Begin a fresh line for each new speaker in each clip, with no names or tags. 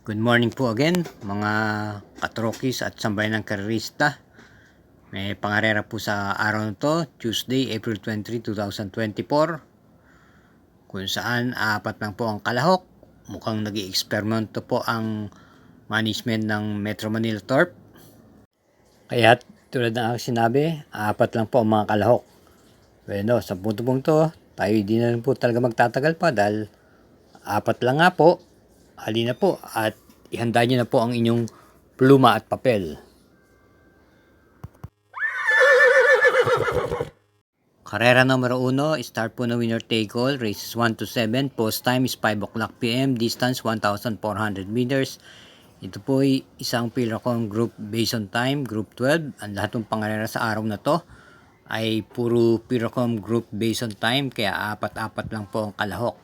Good morning po again mga katrokis at sambayan ng karerista. May pangarera po sa araw na to, Tuesday, April 23, 2024, kung saan apat lang po ang kalahok. Mukhang nag-i-eksperimento po ang management ng Metro Manila Torp. Kaya tulad ng aking sinabi, apat lang po ang mga kalahok. Bueno, sa punto-punto, tayo hindi na rin po talaga magtatagal pa dahil apat lang nga po. Halina po at ihanda nyo na po ang inyong pluma at papel. Karera numero 1, start po na winner take all, races 1 to 7, post time is 5 o'clock PM, distance 1,400 meters. Ito po ay isang Pilracom group based on time, group 12. Ang lahat ng pangarera sa araw na to ay puro Pilracom group based on time, kaya apat-apat lang po ang kalahok.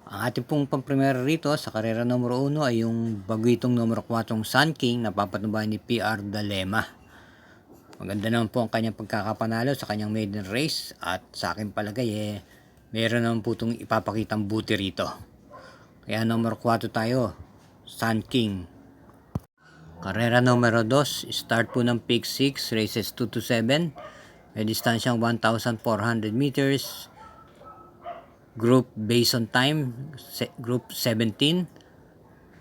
Ang ating pong pampremera rito sa karera numero 1 ay yung bagwitong numero 4 Sun King na papatubayan ni PR Dalema. Maganda naman po ang kanyang pagkakapanalo sa kanyang maiden race at sa akin palagay meron naman po itong ipapakitang buti rito. Kaya numero 4 tayo, Sun King. Karera numero 2, start po ng pick 6, races 2 to 7. May distansyang 1,400 meters. Group based on time, group 17.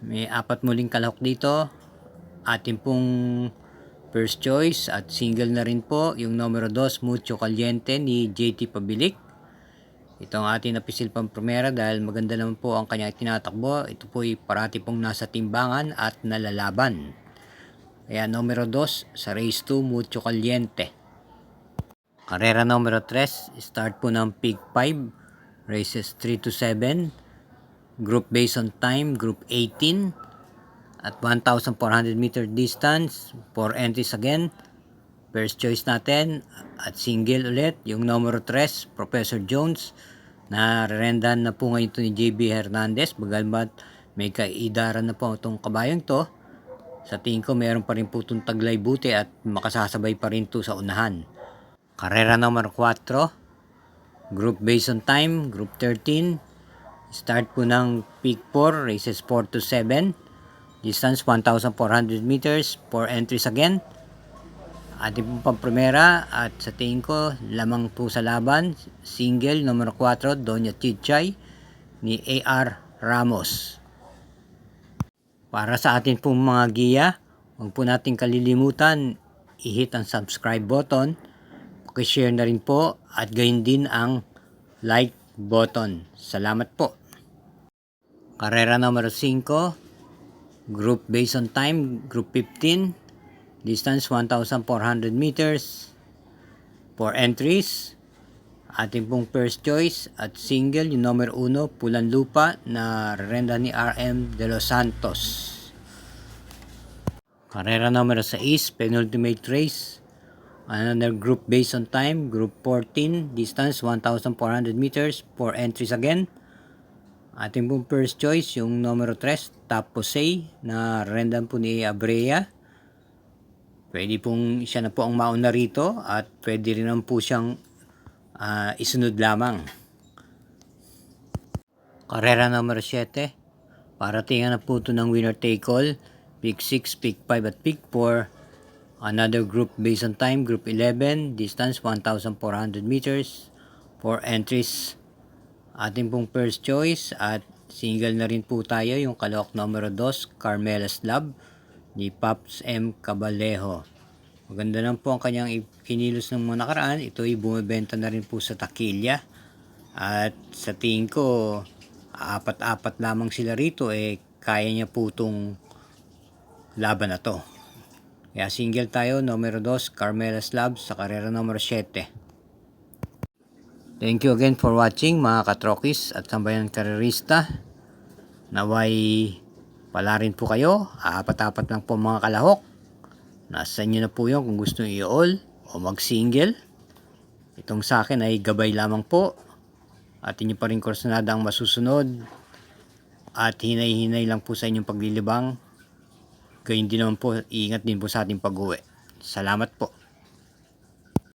May apat muling kalahok dito. Ating pong first choice at single na rin po yung numero 2, Mucho Caliente ni JT Pabilik. Ito ang ating napisil pang primera dahil maganda naman po ang kanyang tinatakbo. Ito po ay parati pong nasa timbangan at nalalaban. Kaya numero 2 sa race 2, Mucho Caliente. Karera numero 3, start po ng pick 5. Races 3 to 7, group based on time, group 18, at 1,400 meter distance, 4 entries again. First choice natin, at single ulit, yung numero 3, Professor Jones, na rendan na po ngayon ito ni JB Hernandez, bagalmat may kaidaran na po itong kabayang to. Sa tingin ko, meron pa rin po itong taglay buti at makasasabay pa rin ito sa unahan. Karera numero 4, group based on time, group 13. Start po ng peak 4, races 4 to 7. Distance 1,400 meters, 4 entries again. Ating po pang primera at sa tingin ko, lamang po sa laban, single numero 4, Doña Chichay ni AR Ramos. Para sa atin pong mga giya, huwag po natin kalilimutan, i-hit ang subscribe button. Pakishare na rin po at gayon din ang like button. Salamat po. Karera numero 5, group based on time, group 15, distance 1,400 meters, 4 entries. Ating pong first choice at single yung numero 1, Pulan Lupa na renda ni RM De Los Santos. Karera numero 6, penultimate race. Another group based on time, group 14, distance 1,400 meters, 4 entries again. Ating pong first choice, yung numero 3, Taposay, na rendan po ni Abrea. Pwede pong siya na po ang mauna rito at pwede rin naman po siyang isunod lamang. Karera numero 7, paratingan na po ito ng winner take all, pick 6, pick 5 at pick 4. Another group based on time, group 11, distance 1,400 meters, 4 entries. Ating pong first choice at single na rin po tayo yung kalahok numero 2, Carmela's Love ni Paps M. Cabalejo. Maganda lang po ang kanyang kinilos ng mga nakaraan. Ito ay bumibenta na rin po sa takilya. At sa tingin ko, apat-apat lamang sila rito, kaya niya po itong laban na to. Kaya single tayo, numero 2, Carmela's Love sa karera numero 7. Thank you again for watching mga katrokis at sambayan karerista. Naway pala rin po kayo, apat-apat lang po mga kalahok. Nasa inyo na po yun kung gusto nyo i-all o mag-single. Itong sa akin ay gabay lamang po. At inyo pa rin kursunada ang masusunod. At hinay-hinay lang po sa inyong paglilibang. Gayun din naman po, iingat din po sa ating pag-uwi. Salamat po.